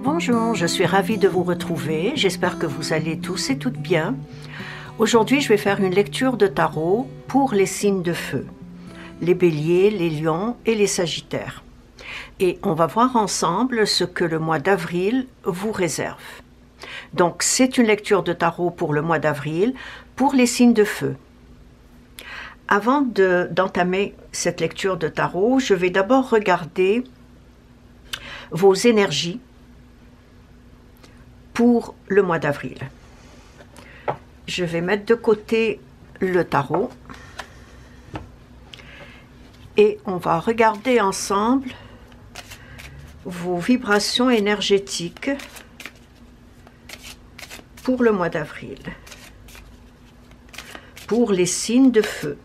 Bonjour, je suis ravie de vous retrouver. J'espère que vous allez tous et toutes bien. Aujourd'hui, je vais faire une lecture de tarot pour les signes de feu, les béliers, les lions et les sagittaires. Et on va voir ensemble ce que le mois d'avril vous réserve. Donc, c'est une lecture de tarot pour le mois d'avril, pour les signes de feu. Avant d'entamer cette lecture de tarot, je vais d'abord regarder vos énergies pour le mois d'avril. Je vais mettre de côté le tarot et on va regarder ensemble vos vibrations énergétiques pour le mois d'avril, pour les signes de feu,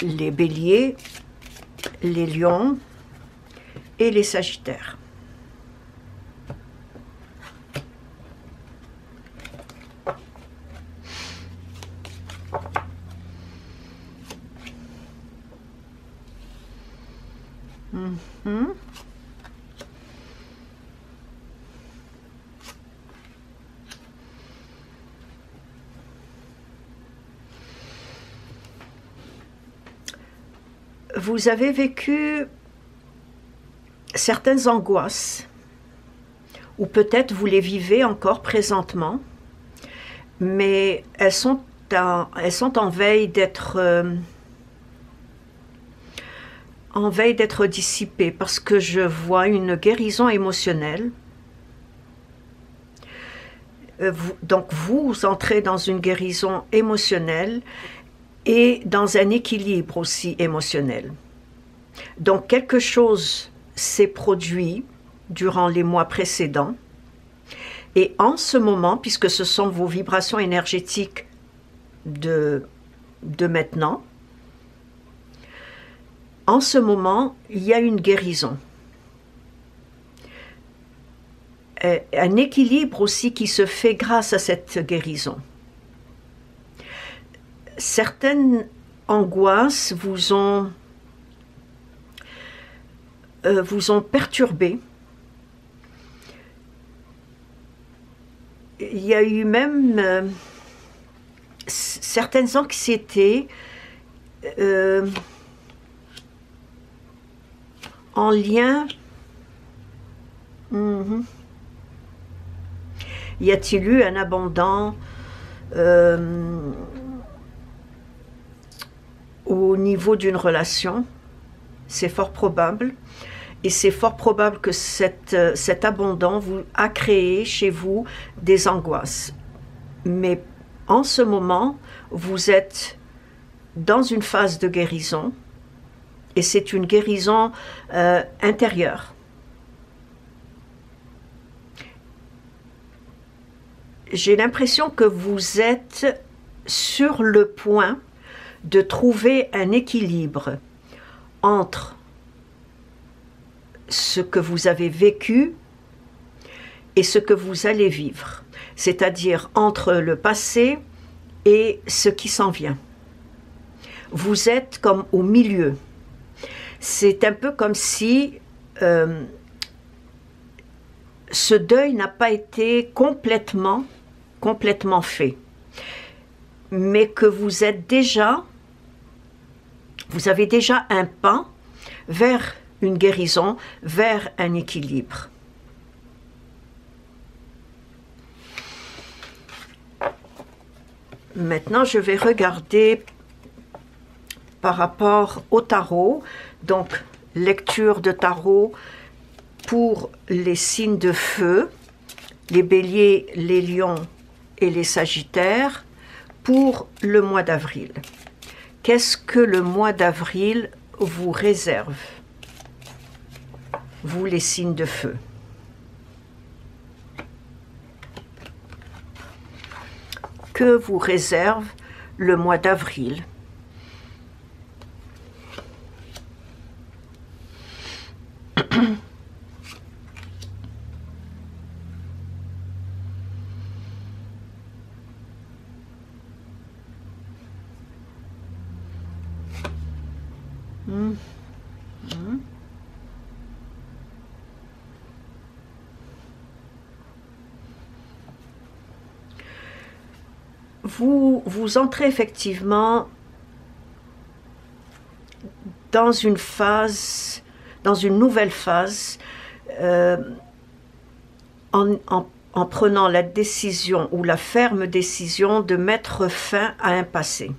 les béliers, les lions et les sagittaires. Vous avez vécu certaines angoisses, ou peut-être vous les vivez encore présentement, mais elles sont en veille d'être dissipées, parce que je vois une guérison émotionnelle. Donc vous entrez dans une guérison émotionnelle et dans un équilibre aussi émotionnel. Donc quelque chose s'est produit durant les mois précédents, et en ce moment, puisque ce sont vos vibrations énergétiques de maintenant, en ce moment, il y a une guérison. Un équilibre aussi qui se fait grâce à cette guérison. Certaines angoisses vous ont perturbé. Il y a eu même certaines anxiétés en lien. Y a-t-il eu un abandon au niveau d'une relation? C'est fort probable. Et c'est fort probable que cet abandon a créé chez vous des angoisses. Mais en ce moment, vous êtes dans une phase de guérison, et c'est une guérison intérieure. J'ai l'impression que vous êtes sur le point de trouver un équilibre entre ce que vous avez vécu et ce que vous allez vivre, c'est-à-dire entre le passé et ce qui s'en vient. Vous êtes comme au milieu. C'est un peu comme si ce deuil n'a pas été complètement fait, mais que vous avez déjà un pas vers une guérison, vers un équilibre. Maintenant, je vais regarder par rapport au tarot, donc lecture de tarot pour les signes de feu, les béliers, les lions et les sagittaires, pour le mois d'avril. Qu'est-ce que le mois d'avril vous réserve, vous les signes de feu? Que vous réserve le mois d'avril? vous entrez effectivement dans une phase, dans une nouvelle phase, en prenant la décision ou la ferme décision de mettre fin à un passé.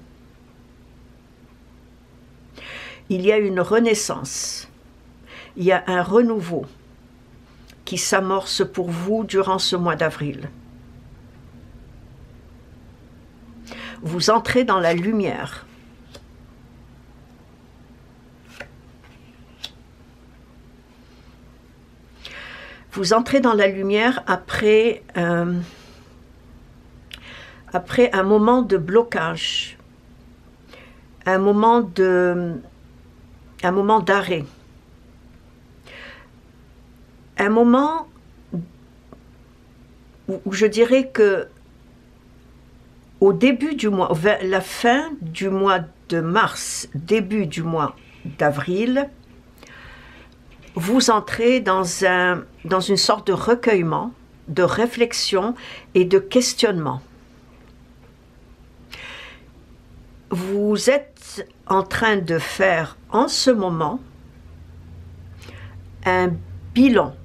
Il y a une renaissance, il y a un renouveau qui s'amorce pour vous durant ce mois d'avril. Vous entrez dans la lumière. Vous entrez dans la lumière après un moment de blocage, un moment d'arrêt, un moment où je dirais que au début du mois, la fin du mois de mars, début du mois d'avril, vous entrez dans une sorte de recueillement, de réflexion et de questionnement. Vous êtes en train de faire en ce moment un bilan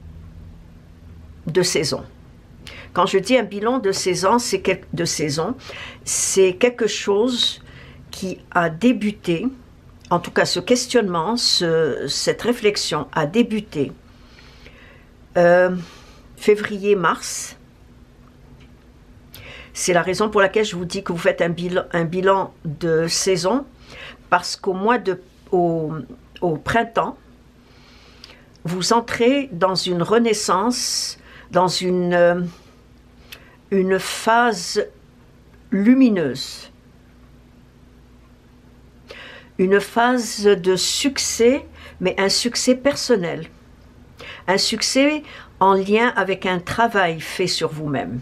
de saison. Quand je dis un bilan de saison, c'est quelque chose qui a débuté, en tout cas ce questionnement, cette réflexion a débuté février-mars. C'est la raison pour laquelle je vous dis que vous faites un bilan de saison, parce au printemps, vous entrez dans une renaissance, dans une phase lumineuse, une phase de succès, mais un succès personnel, un succès en lien avec un travail fait sur vous-même.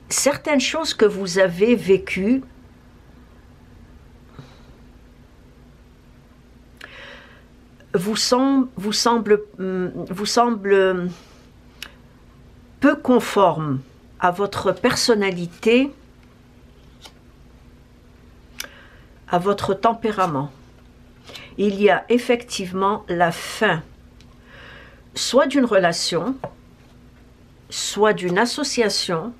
Certaines choses que vous avez vécues vous semblent peu conformes à votre personnalité, à votre tempérament. Il y a effectivement la fin, soit d'une relation, soit d'une association,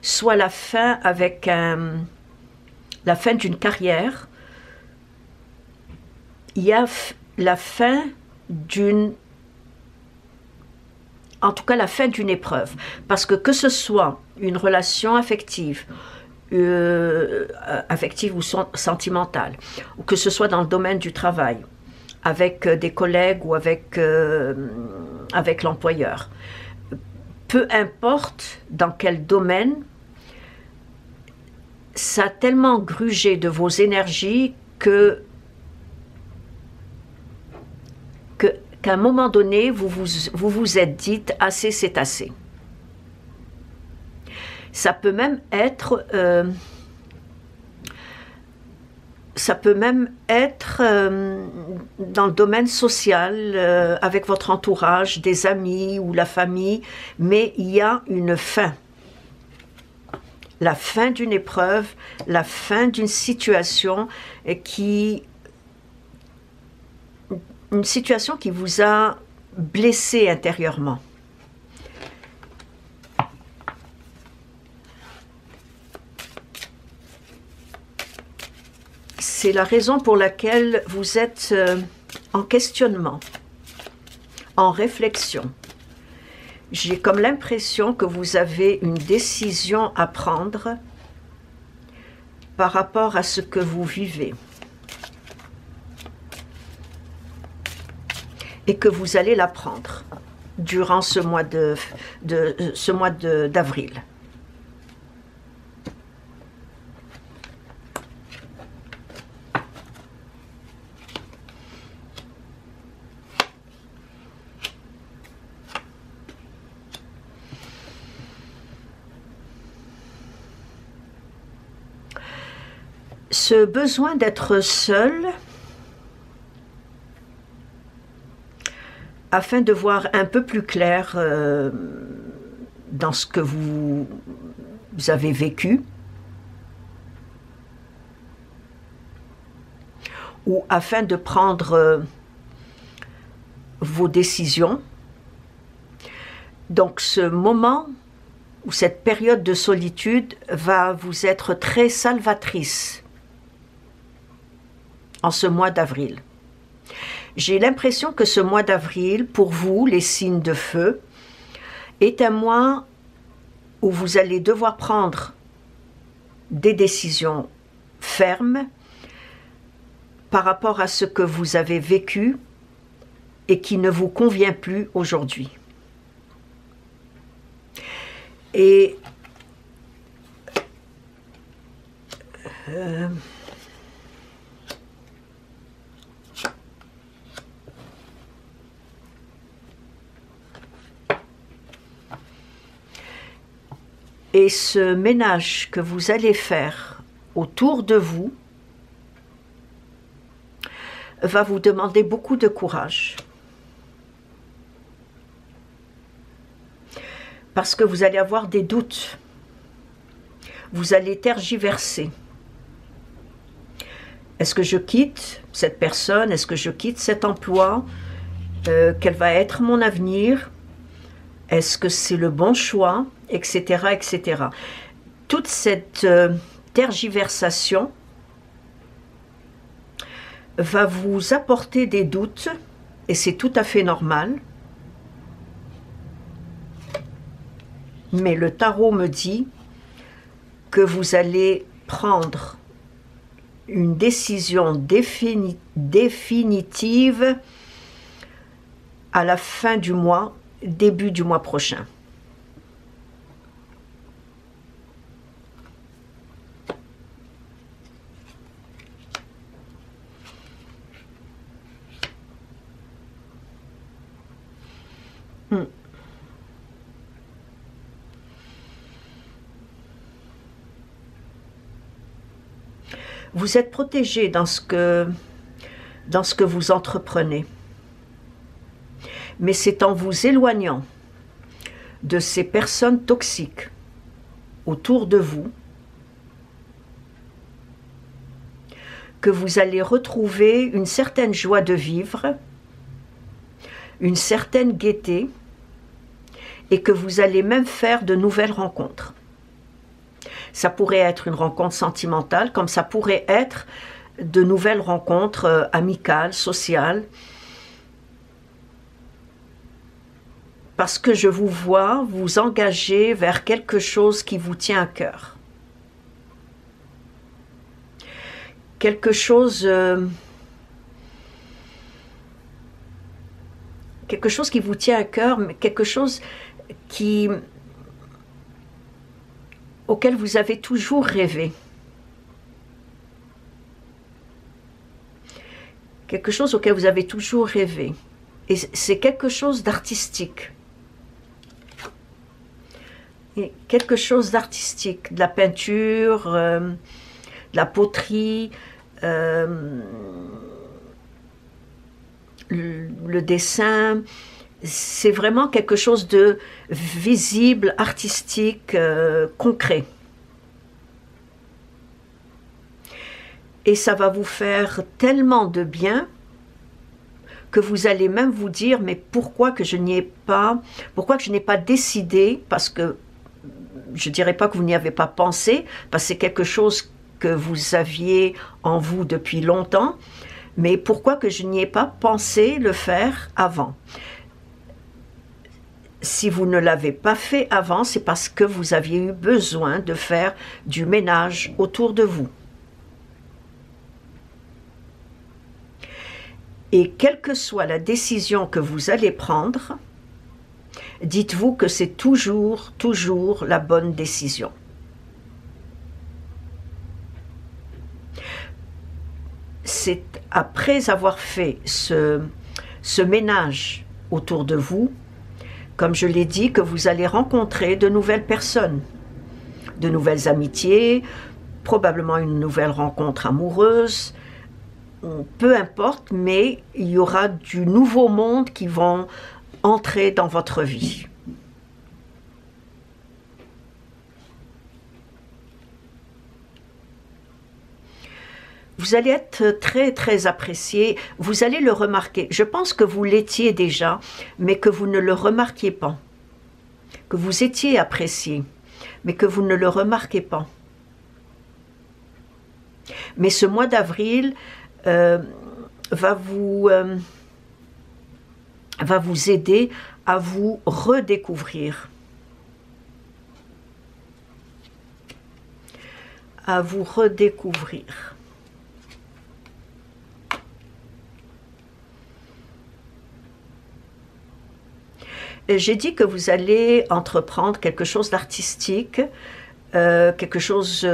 soit la fin avec la fin d'une carrière. Il y a la fin en tout cas la fin d'une épreuve, parce que ce soit une relation affective, affective ou sentimentale, ou que ce soit dans le domaine du travail, avec des collègues ou avec l'employeur, peu importe dans quel domaine, ça a tellement grugé de vos énergies qu'à un moment donné, vous vous êtes dit « assez, c'est assez ». Ça peut même être dans le domaine social, avec votre entourage, des amis ou la famille, mais il y a une fin. La fin d'une épreuve, la fin d'une situation une situation qui vous a blessé intérieurement. C'est la raison pour laquelle vous êtes en questionnement, en réflexion. J'ai comme l'impression que vous avez une décision à prendre par rapport à ce que vous vivez. Et que vous allez la prendre durant ce mois d'avril. Ce besoin d'être seul afin de voir un peu plus clair dans ce que vous avez vécu, ou afin de prendre vos décisions. Donc ce moment ou cette période de solitude va vous être très salvatrice en ce mois d'avril. J'ai l'impression que ce mois d'avril, pour vous, les signes de feu, est un mois où vous allez devoir prendre des décisions fermes par rapport à ce que vous avez vécu et qui ne vous convient plus aujourd'hui. Et ce ménage que vous allez faire autour de vous va vous demander beaucoup de courage. Parce que vous allez avoir des doutes. Vous allez tergiverser. Est-ce que je quitte cette personne? Est-ce que je quitte cet emploi? Quel va être mon avenir? Est-ce que c'est le bon choix? Etc. etc. Toute cette tergiversation va vous apporter des doutes, et c'est tout à fait normal. Mais le tarot me dit que vous allez prendre une décision définitive à la fin du mois, début du mois prochain. Vous êtes protégé dans ce que vous entreprenez. Mais c'est en vous éloignant de ces personnes toxiques autour de vous que vous allez retrouver une certaine joie de vivre, une certaine gaieté, et que vous allez même faire de nouvelles rencontres. Ça pourrait être une rencontre sentimentale, comme ça pourrait être de nouvelles rencontres amicales, sociales. Parce que je vous vois vous engager vers quelque chose qui vous tient à cœur. Quelque chose qui vous tient à cœur, mais quelque chose auquel vous avez toujours rêvé. Quelque chose auquel vous avez toujours rêvé. Et c'est quelque chose d'artistique. Et quelque chose d'artistique, de la peinture, de la poterie, le dessin. C'est vraiment quelque chose de visible, artistique, concret. Et ça va vous faire tellement de bien que vous allez même vous dire, mais pourquoi que je n'ai pas décidé, parce que je ne dirais pas que vous n'y avez pas pensé, parce que c'est quelque chose que vous aviez en vous depuis longtemps, mais pourquoi que je n'y ai pas pensé le faire avant? Si vous ne l'avez pas fait avant, c'est parce que vous aviez eu besoin de faire du ménage autour de vous. Et quelle que soit la décision que vous allez prendre, dites-vous que c'est toujours la bonne décision. C'est après avoir fait ce ménage autour de vous, comme je l'ai dit, que vous allez rencontrer de nouvelles personnes, de nouvelles amitiés, probablement une nouvelle rencontre amoureuse, peu importe, mais il y aura du nouveau monde qui vont entrer dans votre vie. Vous allez être très, très apprécié. Vous allez le remarquer. Je pense que vous l'étiez déjà, mais que vous ne le remarquiez pas. Que vous étiez apprécié, mais que vous ne le remarquez pas. Mais ce mois d'avril va vous aider à vous redécouvrir. À vous redécouvrir. J'ai dit que vous allez entreprendre quelque chose d'artistique, quelque chose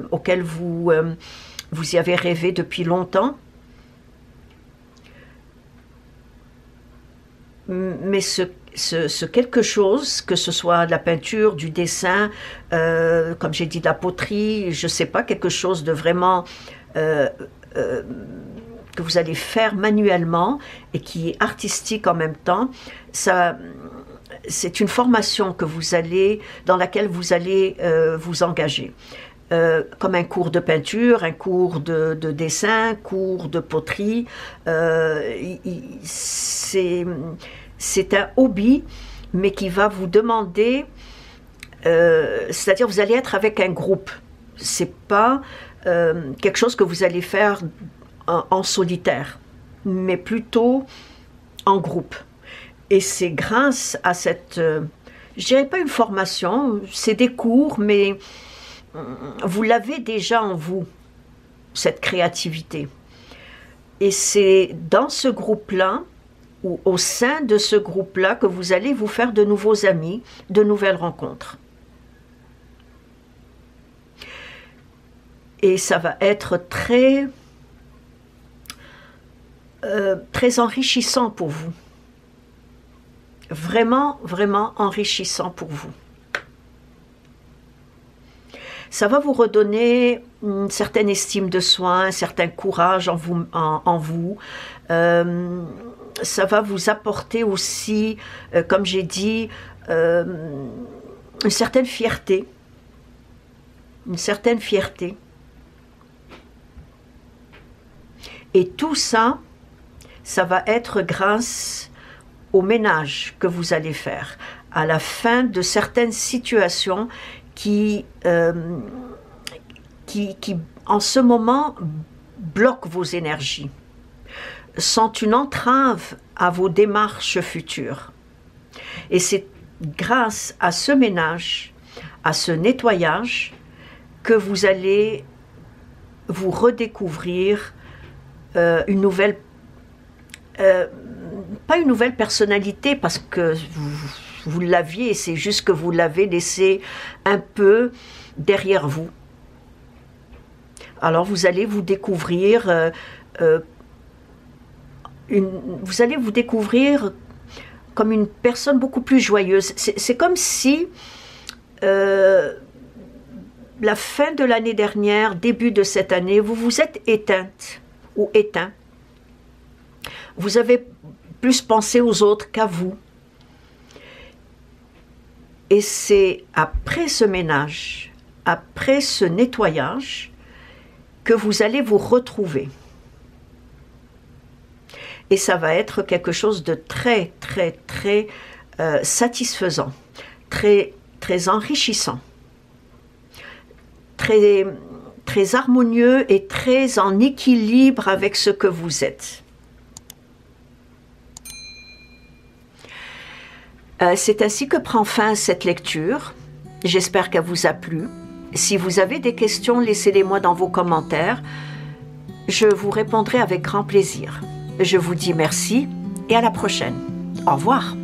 auquel vous y avez rêvé depuis longtemps. Mais ce quelque chose, que ce soit de la peinture, du dessin, comme j'ai dit, de la poterie, je ne sais pas, quelque chose de vraiment que vous allez faire manuellement et qui est artistique en même temps, c'est une formation dans laquelle vous allez vous engager. Comme un cours de peinture, un cours de dessin, cours de poterie. C'est un hobby, mais qui va vous demander, c'est-à-dire vous allez être avec un groupe. C'est pas quelque chose que vous allez faire en solitaire, mais plutôt en groupe. Et c'est grâce à cette, je dirais pas une formation, c'est des cours, mais vous l'avez déjà en vous, cette créativité. Et c'est dans ce groupe-là, ou au sein de ce groupe-là, que vous allez vous faire de nouveaux amis, de nouvelles rencontres. Et ça va être très enrichissant pour vous. Vraiment, vraiment enrichissant pour vous. Ça va vous redonner une certaine estime de soi, un certain courage en vous. Ça va vous apporter aussi, comme j'ai dit, une certaine fierté. Une certaine fierté. Et tout ça, ça va être grâce au ménage que vous allez faire, à la fin de certaines situations qui en ce moment, bloquent vos énergies, sont une entrave à vos démarches futures. Et c'est grâce à ce ménage, à ce nettoyage, que vous allez vous redécouvrir une nouvelle, pas une nouvelle personnalité, parce que vous l'aviez, c'est juste que vous l'avez laissé un peu derrière vous. Alors vous allez vous découvrir, vous allez vous découvrir comme une personne beaucoup plus joyeuse. C'est comme si la fin de l'année dernière, début de cette année, vous vous êtes éteinte ou éteint. Vous avez plus pensé aux autres qu'à vous. Et c'est après ce ménage, après ce nettoyage, que vous allez vous retrouver. Et ça va être quelque chose de très, très, très satisfaisant, très, très enrichissant, très, très harmonieux et très en équilibre avec ce que vous êtes. C'est ainsi que prend fin cette lecture. J'espère qu'elle vous a plu. Si vous avez des questions, laissez-les-moi dans vos commentaires. Je vous répondrai avec grand plaisir. Je vous dis merci et à la prochaine. Au revoir.